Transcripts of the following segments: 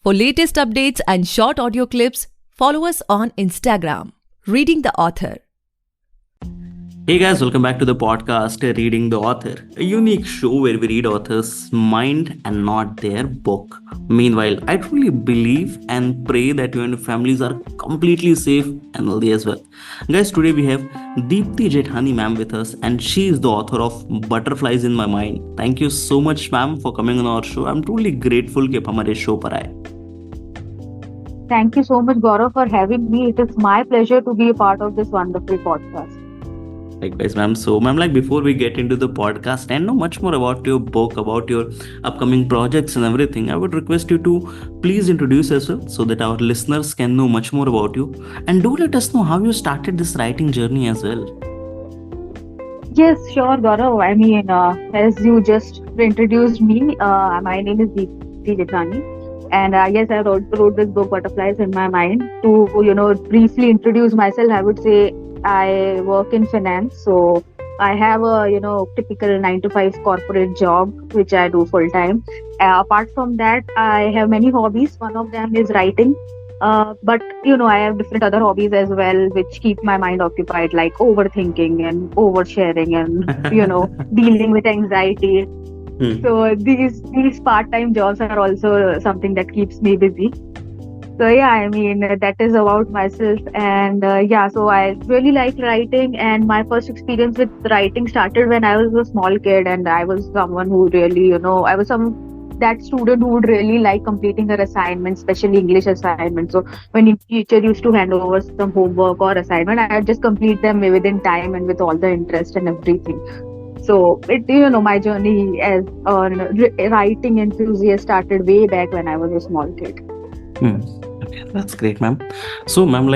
For latest updates and short audio clips, follow us on Instagram, Reading the Author. Hey guys, welcome back to the podcast Reading the Author, a unique show where we read authors' mind and not their book. Meanwhile, I truly believe and pray that you and your families are completely safe and healthy as well. Guys, today we have Deepti Jethani ma'am with us, and she is the author of Butterflies in My Mind. Thank you so much, ma'am, for coming on our show. I'm truly grateful कि आप हमारे show पर आए. Thank you so much, Gaurav, for having me. It is my pleasure to be a part of this wonderful podcast. Likewise, ma'am. So, ma'am, before we get into the podcast and know much more about your book, about your upcoming projects and everything, I would request you to please introduce yourself so that our listeners can know much more about you. And do let us know how you started this writing journey as well. Yes, sure, Gaurav. I mean, as you just introduced me, my name is Deepti Jethani. And yes, I wrote this book, Butterflies in My Mind. To, briefly introduce myself, I would say I work in finance. So I have a, typical 9 to 5 corporate job, which I do full time. Apart from that, I have many hobbies. One of them is writing. But, I have different other hobbies as well, which keep my mind occupied, like overthinking and oversharing and, dealing with anxiety. So these part-time jobs are also something that keeps me busy. So yeah, I mean, that is about myself. And so I really like writing, and my first experience with writing started when I was a small kid, and I was someone who really, I was that student who would really like completing her assignments, especially English assignments. So when the teacher used to hand over some homework or assignment, I would just complete them within time and with all the interest and everything. So my journey as a writing enthusiast started way back when I was a small kid. Okay, that's great, ma'am. So, ma'am,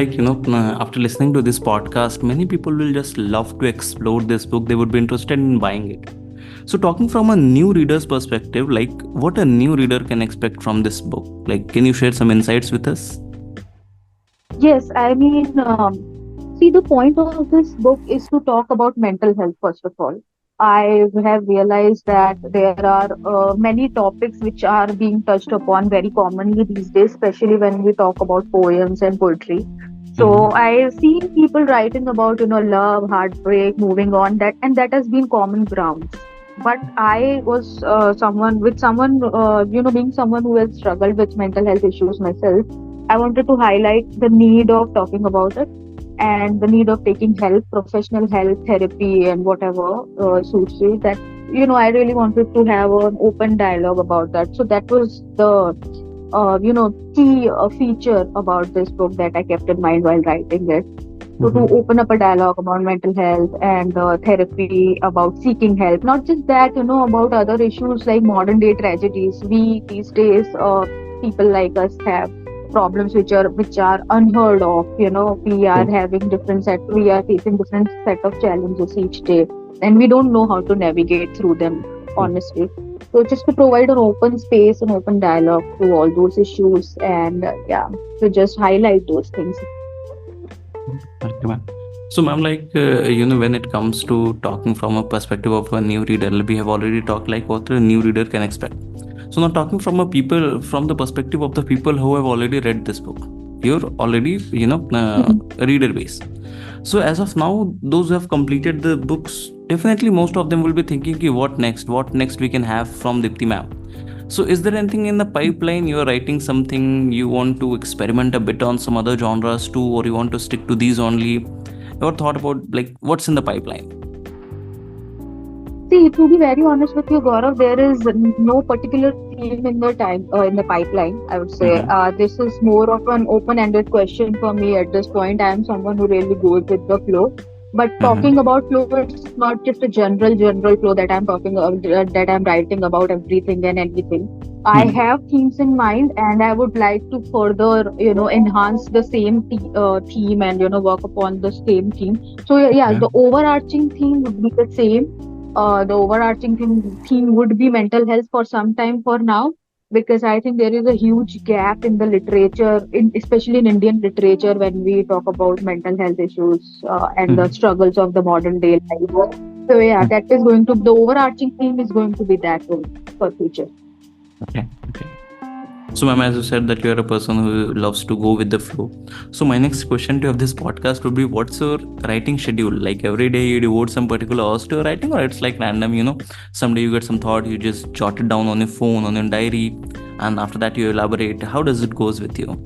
after listening to this podcast, many people will just love to explore this book. They would be interested in buying it. So, talking from a new reader's perspective, what a new reader can expect from this book? Can you share some insights with us? Yes, I mean, see, the point of this book is to talk about mental health, first of all. I have realized that there are many topics which are being touched upon very commonly these days, especially when we talk about poems and poetry. So I've seen people writing about, love, heartbreak, moving on, that has been common grounds. But I was being someone who has struggled with mental health issues myself. I wanted to highlight the need of talking about it and the need of taking help, professional help, therapy, and whatever suits you. That I really wanted to have an open dialogue about that. So that was the key feature about this book that I kept in mind while writing it. So to open up a dialogue about mental health and therapy, about seeking help. Not just that, about other issues like modern day tragedies. We these days, people like us have problems which are unheard of. We are we are facing different set of challenges each day, and we don't know how to navigate through them, honestly. So just to provide an open space and open dialogue to all those issues, and to just highlight those things. Okay, ma'am. So, ma'am, when it comes to talking from a perspective of a new reader, we have already talked what a new reader can expect. So now talking from the perspective of the people who have already read this book, you're already, a reader base. So as of now, those who have completed the books, definitely most of them will be thinking, what next we can have from Deepti ma'am. So is there anything in the pipeline? You're writing something, you want to experiment a bit on some other genres too, or you want to stick to these only? Or thought about what's in the pipeline? See, to be very honest with you, Gaurav, there is no particular theme in the pipeline. I would say this is more of an open-ended question for me at this point. I am someone who really goes with the flow. But talking about flow, it's not just a general flow that I'm talking about, that I'm writing about everything and anything. I have themes in mind, and I would like to further, enhance the same theme and work upon the same theme. So the overarching theme would be the same. The overarching theme would be mental health for some time for now, because I think there is a huge gap in the literature, especially in Indian literature, when we talk about mental health issues and the struggles of the modern day life. So that is the overarching theme is going to be that one for future. Okay. So, ma'am, as you said that you are a person who loves to go with the flow. So, my next question to you of this podcast would be, what's your writing schedule? Like every day you devote some particular hours to your writing, or it's like random, someday you get some thought, you just jot it down on your phone, on your diary, and after that you elaborate. How does it goes with you?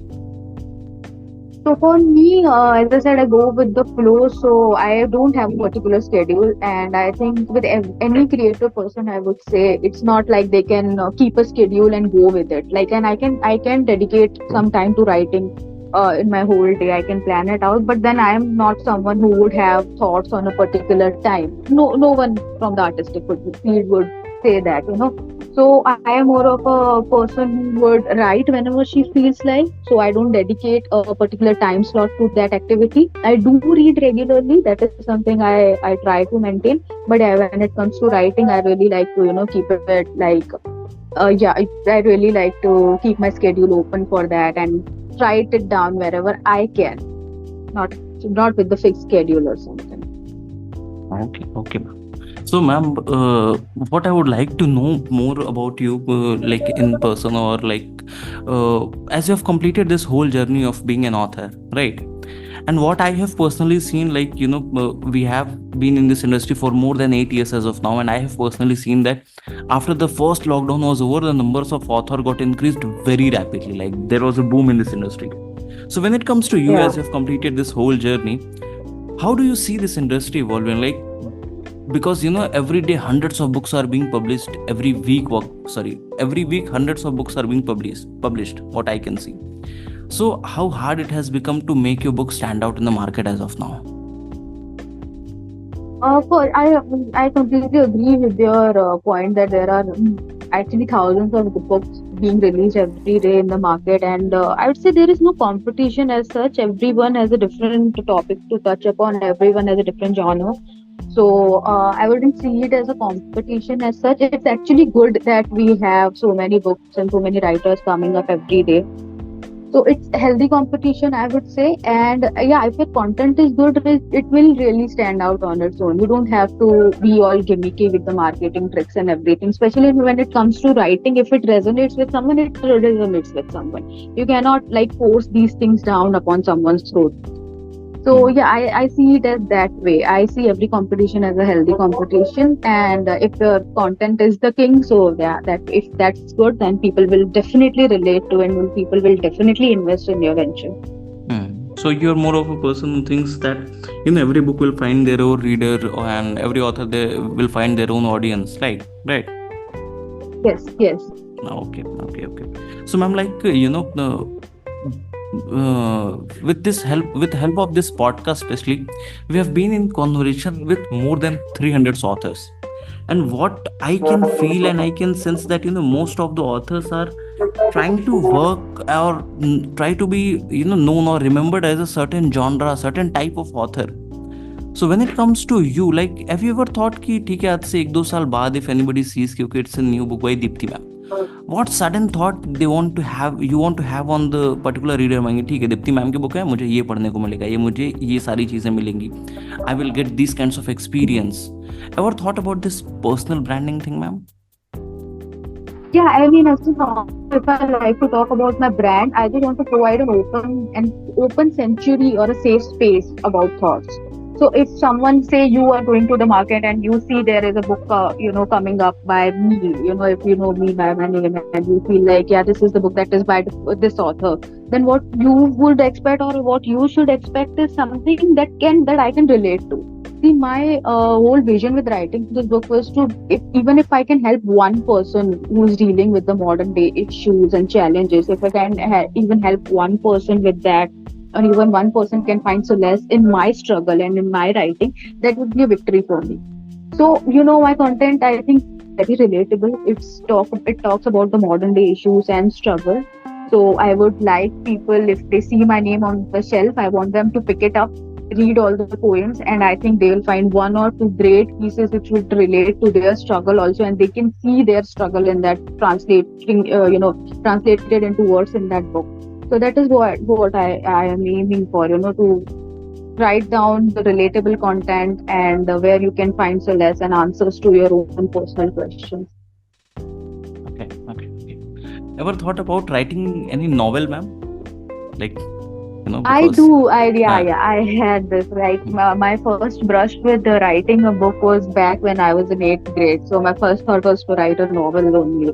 So for me, as I said, I go with the flow. So I don't have a particular schedule, and I think with any creative person, I would say it's not like they can keep a schedule and go with it. Like, and I can dedicate some time to writing in my whole day. I can plan it out, but then I am not someone who would have thoughts on a particular time. No one from the artistic field would say that, you know. So I am more of a person who would write whenever she feels like. So I don't dedicate a particular time slot to that activity. I do read regularly. That is something I try to maintain. But when it comes to writing, I really like to keep it like I really like to keep my schedule open for that and write it down wherever I can. Not with the fixed schedule or something. Okay, okay, ma'am. So, ma'am, what I would like to know more about you, like in person, or like as you have completed this whole journey of being an author, right? And what I have personally seen, like, we have been in this industry for more than 8 years as of now, and I have personally seen that after the first lockdown was over, the numbers of author got increased very rapidly. Like, there was a boom in this industry. So, when it comes to you, Yeah. as you have completed this whole journey, how do you see this industry evolving? Like, because every day hundreds of books are being published, every week hundreds of books are being published, what I can see. So how hard it has become to make your book stand out in the market as of now? I completely agree with your point that there are actually thousands of books being released every day in the market, and I would say there is no competition as such. Everyone has a different topic to touch upon. Everyone has a different genre. So I wouldn't see it as a competition as such. It's actually good that we have so many books and so many writers coming up every day. So it's a healthy competition, I would say. And yeah, if your content is good, it will really stand out on its own. You don't have to be all gimmicky with the marketing tricks and everything, especially when it comes to writing. If it resonates with someone, it resonates with someone. You cannot like force these things down upon someone's throat. So yeah, I see it as that way. I see every competition as a healthy competition, and if your content is the king, so yeah, that if that's good, then people will definitely relate to, and people will definitely invest in your venture. So you're more of a person who thinks that every book will find their own reader, and every author they will find their own audience, right? Right. Yes, yes. Okay, okay, okay. So, ma'am, like with the help of this podcast, especially, we have been in conversation with more than 300 authors, and what I can feel and I can sense that most of the authors are trying to work or try to be known or remembered as a certain genre, a certain type of author. So when it comes to you, like, have you ever thought कि ठीक है आज से 1-2 साल बाद if anybody sees कि okay it's a new book by Deepti ma'am, what sudden thought you want to have on the particular reader mind? ठीक है दीप्ति मैम की बुक है, मुझे ये पढ़ने को मिलेगा, मुझे ये सारी चीज़ें मिलेंगी, I will get these kinds of experience. Ever thought about this personal branding thing, ma'am? Yeah, I mean, as of now, if I like to talk about my brand, I just want to provide an open century or a safe space about thoughts. So if someone say you are going to the market and you see there is a book, coming up by me, if you know me by my name and you feel like, yeah, this is the book that is by this author, then what you would expect or what you should expect is something that I can relate to. See, my whole vision with writing this book was to, even if I can help one person who's dealing with the modern day issues and challenges, if I can even help one person with that, or even one person can find solace in my struggle and in my writing, that would be a victory for me. So, my content, I think, very relatable. It talks about the modern day issues and struggle. So I would like people, if they see my name on the shelf, I want them to pick it up, read all the poems, and I think they will find one or two great pieces which would relate to their struggle also, and they can see their struggle in that translated into words in that book. So that is what I am aiming for, to write down the relatable content and where you can find solace and answers to your own personal questions. Okay, okay, okay. ever thought about writing any novel, ma'am? Like, I because do. uh, I had this. Like mm, my first brush with writing a book was back when I was in eighth grade. So my first thought was to write a novel only.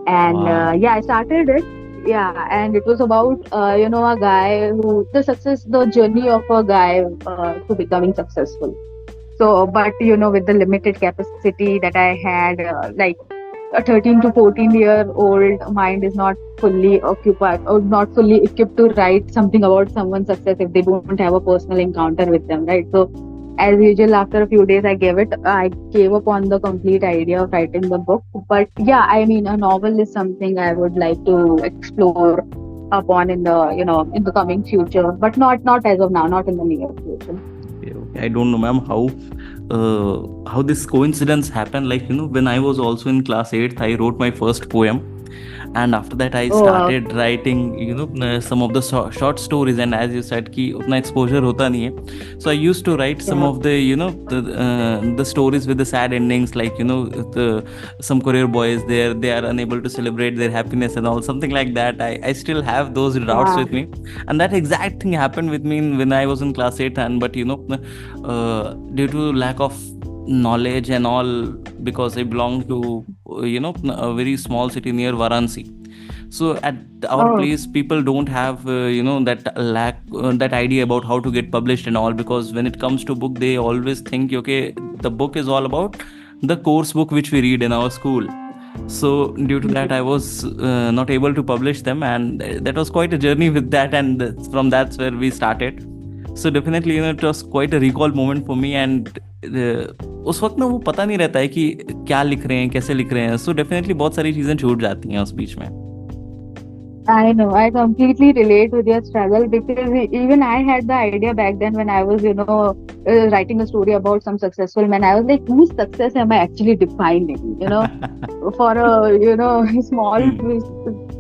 And wow. yeah, I started it. Yeah, and it was about a guy who the journey of a guy to becoming successful. So, but with the limited capacity that I had, like a 13 to 14-year-old mind is not fully occupied or not fully equipped to write something about someone's success if they don't have a personal encounter with them, right? So, as usual, after a few days, I gave up on the complete idea of writing the book. But yeah, I mean, a novel is something I would like to explore upon in the in the coming future, but not as of now, not in the near future. Okay, okay. I don't know, ma'am, how this coincidence happened. Like, when I was also in class 8th, I wrote my first poem, and after that I Oh wow. started writing some of the short stories. And as you said कि उतना exposure होता नहीं है, so I used to write some Yeah. of the the stories with the sad endings, like the some career boys, they are unable to celebrate their happiness and all, something like that. I still have those drafts Yeah. with me, and that exact thing happened with me when I was in class 8. And but due to lack of knowledge and all, because I belong to a very small city near Varanasi. So at our Oh. place, people don't have that idea about how to get published and all, because when it comes to book, they always think, okay, the book is all about the course book which we read in our school. So due to that, I was not able to publish them, and that was quite a journey with that. And from that's where we started. So definitely, it was quite a recall moment for me. And उस वक्त ना वो पता नहीं रहता है कि क्या लिख रहे हैं, कैसे लिख रहे हैं. सो डेफिनेटली बहुत सारी चीजें छूट जाती हैं उस बीच में. I know, I completely relate with your struggle because even I had the idea back then when I was, writing a story about some successful man. I was like, whose success am I actually defining? For a, small Hmm.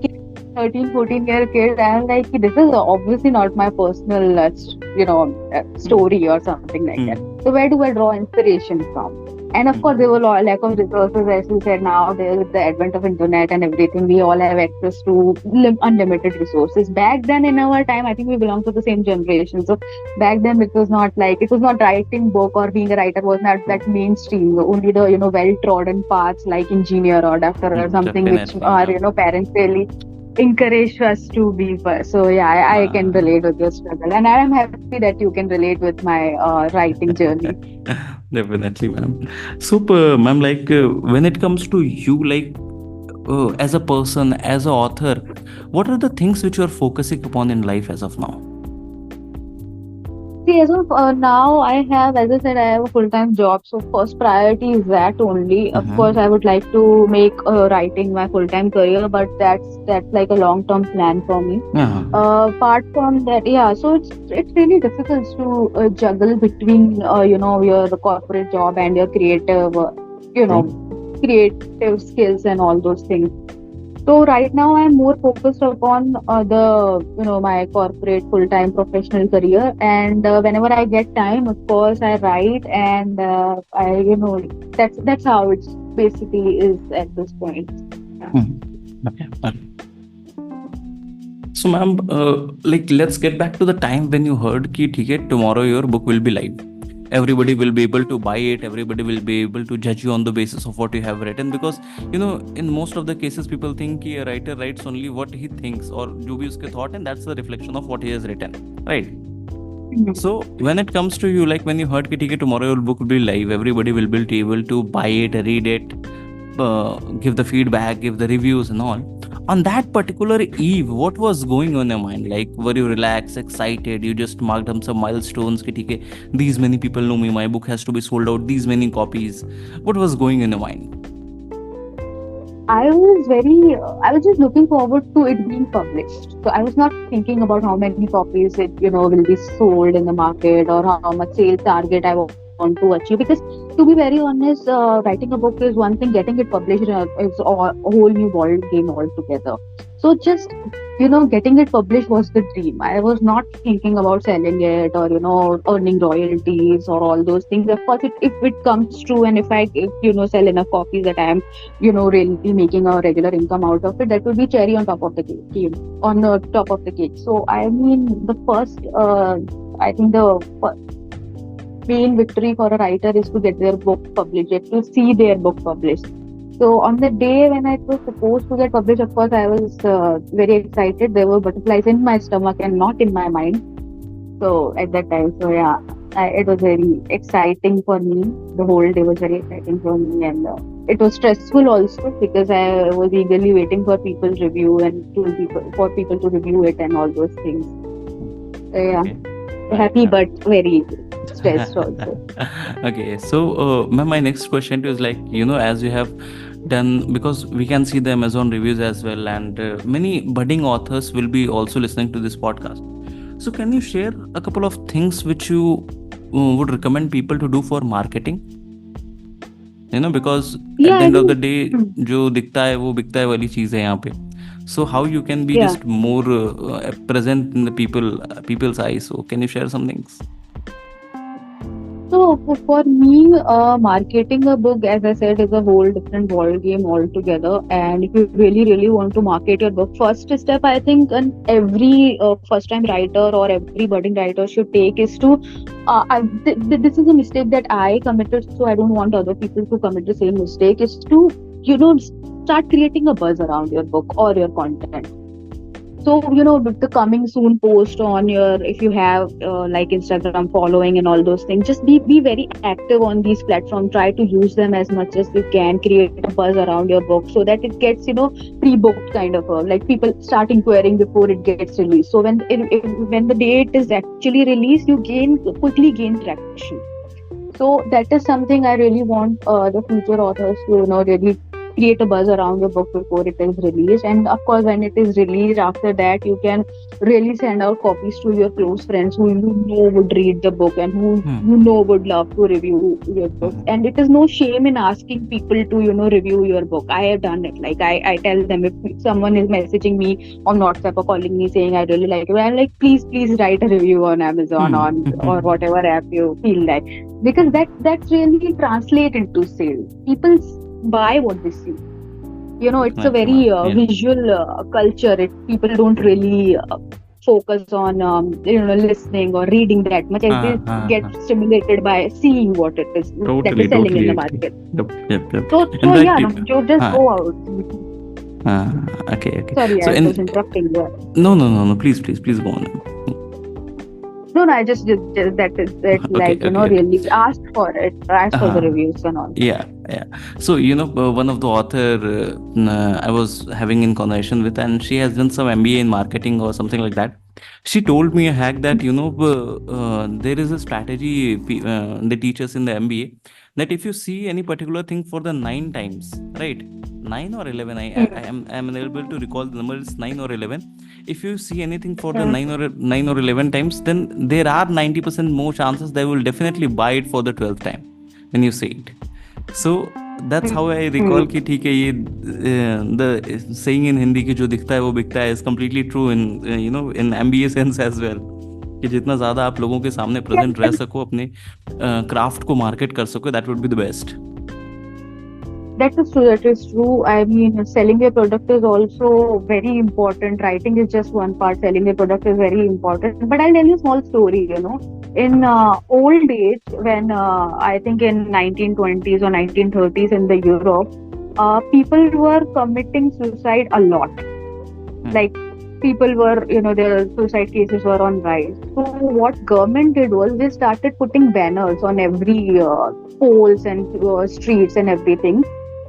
kid, 13, 14-year kid, I'm like, this is obviously not my personal, Hmm. story or something like that. Hmm. So where do I draw inspiration from? And of course, there were lack of resources, as you said. Now, there with the advent of internet and everything, we all have access to unlimited resources. Back then, in our time, I think we belong to the same generation. So back then, it was not writing book or being a writer was not that mainstream. Only the well-trodden paths like engineer or doctor or something, which Definitely, our ma'am. parents really encourage us to be. So yeah, I can Uh, relate with your struggle, and I am happy that you can relate with my writing journey. Definitely, ma'am. So, ma'am, like when it comes to you, like as a person, as a author, what are the things which you are focusing upon in life as of now? See, as of now, as I said, I have a full-time job. So first priority is that only. Of course, I would like to make writing my full-time career, but that's like a long-term plan for me. Uh-huh. Apart from that, yeah. So it's really difficult to juggle between your corporate job and your creative, you know, True. creative skills and all those things. So right now I'm more focused upon my corporate full-time professional career, and whenever I get time, of course I write, and I that's how it's basically is at this point. Yeah. Mhm. Okay. So, ma'am, like let's get back to the time when you heard कि ठीक है, tomorrow your book will be live. Everybody will be able to buy it. Everybody will be able to judge you on the basis of what you have written. Because in most of the cases, people think कि a writer writes only what he thinks or जो भी उसके thought, and that's the reflection of what he has written, right? Mhm. So when it comes to you, like when you heard कि ठीक है, tomorrow your book will be live, everybody will be able to buy it, read it, give the feedback, give the reviews and all. On that particular eve, what was going on in your mind? Like, were you relaxed, excited? You just marked down some milestones. कि ठीक है, these many people know me. My book has to be sold out. These many copies. What was going in your mind? I was just looking forward to it being published. So I was not thinking about how many copies it, will be sold in the market or how much sales target I want to achieve. Because to be very honest, writing a book is one thing, getting it published is a whole new ball game altogether. So just getting it published was the dream. I was not thinking about selling it or, earning royalties or all those things. Of course, if it comes true and if I, sell enough copies that I am, really making a regular income out of it, that would be cherry on top of the cake, on the top of the cake. So, I mean, I think the main victory for a writer is to get their book published, to see their book published. So on the day when it was supposed to get published, of course, I was very excited. There were butterflies in my stomach and not in my mind. So at that time, it was very exciting for me. The whole day was very exciting for me, and it was stressful also because I was eagerly waiting for people's review and for people to review it and all those things. So Okay. happy Uh, but very stressed also. Okay, so ma'am, my next question to you is like, as you have done, because we can see the Amazon reviews as well, and many budding authors will be also listening to this podcast. So, can you share a couple of things which you would recommend people to do for marketing? Because at Yeah, the I end of the mean, day, hmm, जो दिखता है वो बिकता है वाली चीज़ है यहाँ पे. So, how you can be yeah. just more present in the people's eyes? So, can you share some things? So for me, marketing a book, as I said, is a whole different ball game altogether. And if you really, really want to market your book, first step I think, and every first-time writer or every budding writer should take is to. This is a mistake that I committed, so I don't want other people to commit the same mistake. Is to start creating a buzz around your book or your content. So, with the coming soon post on your, if you have like Instagram following and all those things, just be very active on these platforms. Try to use them as much as you can. Create a buzz around your book so that it gets, pre-booked kind of, like people start inquiring before it gets released. So when the date is actually released, you quickly gain traction. So that is something I really want the future authors to, really create a buzz around your book before it is released. And of course, when it is released, after that, you can really send out copies to your close friends who would read the book and who would love to review your book. And it is no shame in asking people to, review your book. I have done it. Like I tell them, if someone is messaging me on WhatsApp or calling me saying I really like it, I'm like, please write a review on Amazon or whatever app you feel like, because that's really translate into sales. People buy what they see. It's a Okay, very ma'am. Yeah. visual culture. People don't really focus on listening or reading that much, as they get stimulated by seeing what it is that Totally, is selling in totally the agree. market. Yep. So In yeah, fact, you just huh, go out. okay. Sorry, So I was in interrupting you. no, please go on. No, I just that is that, like Okay. really ask for it, ask for the Uh, reviews and all. yeah. So one of the author I was having in conversation with, and she has done some MBA in marketing or something like that. She told me a hack that there is a strategy they teach us in the MBA, that if you see any particular thing for the 9 times, right? 9 or 11, I'm unable to recall the number. It's 9 or 11. If you see anything for the Mm. 9 or 11 times, then there are 90% more chances they will definitely buy it for the 12th time when you say it. So that's how I recall कि ठीक है ये the saying in Hindi कि जो दिखता है वो बिकता है is completely true in in MBA sense as well, कि जितना ज़्यादा आप लोगों के सामने प्रेजेंट रह सको, अपने क्राफ्ट को मार्केट कर सको, that would be the best. That is true. I mean, selling your product is also very important. Writing is just one part. Selling your product is very important. But I'll tell you a small story. In old age, when I think in 1920s or 1930s in the Europe, people were committing suicide a lot. Like people were, their suicide cases were on rise. So what government did was they started putting banners on every poles and streets and everything,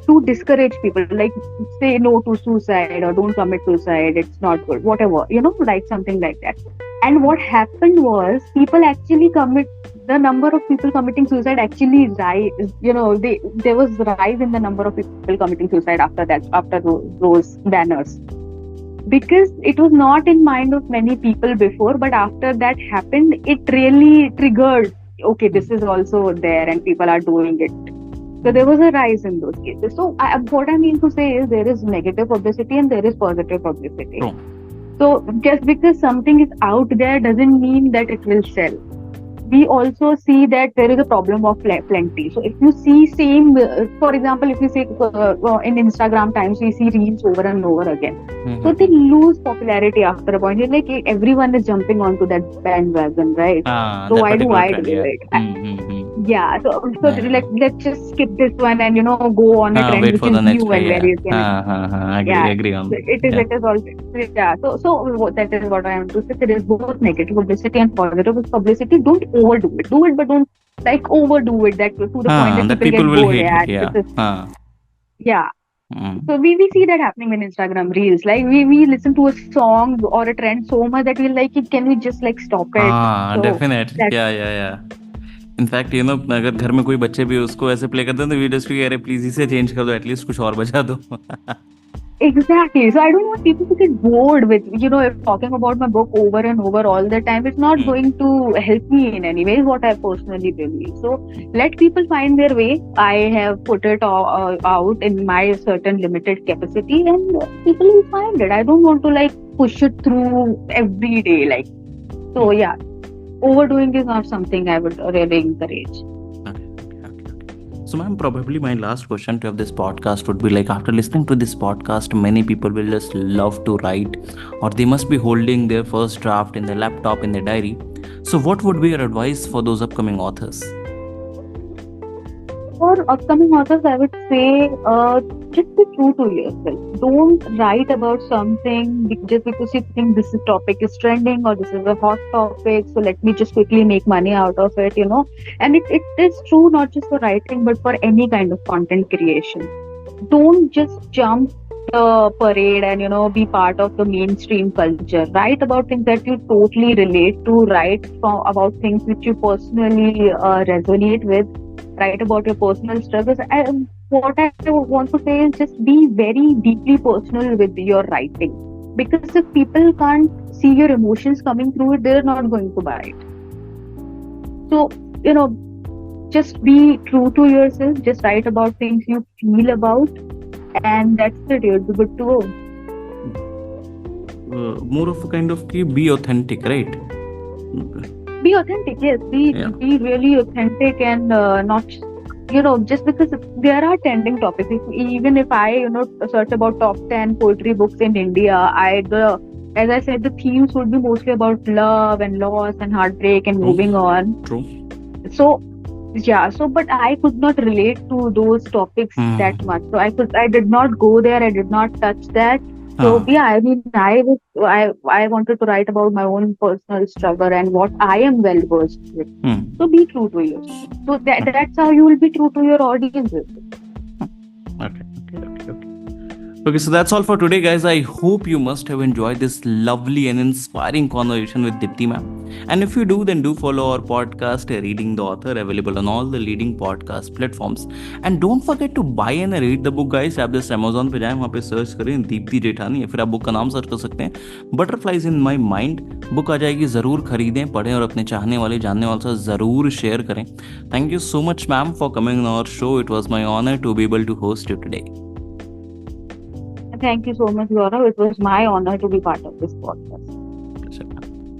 to discourage people, like say no to suicide or don't commit suicide, it's not good, whatever, like something like that. And what happened was, the number of people committing suicide actually rise. There was rise in the number of people committing suicide after those banners, because it was not in mind of many people before, but after that happened, it really triggered, okay, this is also there and people are doing it. So there was a rise in those cases. So what I mean to say is, there is negative publicity and there is positive publicity. True. So just because something is out there doesn't mean that it will sell. We also see that there is a problem of plenty. So if you see same, for example, if you see in Instagram times, we see reels over and over again. So they lose popularity after a point. It's like everyone is jumping onto that bandwagon, right? So that why do particular I trend, do yeah. it? Yeah. So Yeah. let's just skip this one and go on a trend Wait which for is the next new guy, and yeah. where you can. Yeah. Agree on So that. it is all. Yeah. So that is what I am to say. There is both negative publicity and positive publicity. Don't overdo it. Do it, but don't like overdo it that to the point that That people people get will bored. hate it, Yeah. yeah. Yeah. Mm. So we see that happening in Instagram reels. Like we listen to a song or a trend so much that we like it. Can we just like stop it? So Definitely, that yeah. In fact अगर घर में कोई बच्चे भी उसको ऐसे play करते हैं तो वीडियोस भी कह रहे प्लीज इसे चेंज कर दो, एटलीस्ट कुछ और बजा दो. exactly. So I don't want people to get bored with if talking about my book over and over all the time. It's not going to help me in any way. Is what I personally believe. So let people find their way. I have put it out in my certain limited capacity, and people will find it. I don't want to like push it through every day. Like so, yeah. Overdoing is not something I would really encourage. So, ma'am, probably my last question to this podcast would be like, after listening to this podcast, many people will just love to write, or they must be holding their first draft in their laptop, in their diary. So, what would be your advice for those upcoming authors? For upcoming authors, I would say just be true to yourself. Don't write about something just because you think this topic is trending or this is a hot topic. So let me just quickly make money out of it, And it is true not just for writing, but for any kind of content creation. Don't just jump the parade and be part of the mainstream culture. Write about things that you totally relate to. Write about things which you personally resonate with. Write about your personal struggles. What I want to say is just be very deeply personal with your writing. Because if people can't see your emotions coming through it, they're not going to buy it. So, just be true to yourself. Just write about things you feel about. And that's it. You'll be good to go. More of a kind of be authentic, right? Be authentic, yes. Be really authentic and not, just because there are trending topics. Even if I, search about top 10 poetry books in India, as I said, the themes would be mostly about love and loss and heartbreak and moving on. True. So, but I could not relate to those topics that much. So I did not go there. I did not touch that. So I wanted to write about my own personal struggle and what I am well versed with. So be true to yourself. So that's how you will be true to your audiences. Okay, so that's all for today, guys. I hope you must have enjoyed this lovely and inspiring conversation with Dipti ma'am. And if you do, then do follow our podcast, Reading the Author, available on all the leading podcast platforms. And don't forget to buy and read the book, guys. आप जैसे Amazon पे जाएं, वहाँ पे search करें दीप्ति जेठानी, या फिर आप बुक का नाम सर्च कर सकते हैं butterflies in my mind. Book आ जाएगी, ज़रूर खरीदें, पढ़ें और अपने चाहने वाले जानने वाले से ज़रूर शेयर करें. Thank you so much, ma'am, for coming on our show. It was my honor to be able to host you today. Thank you so much, Gaurav. It was my honor to be part of this podcast.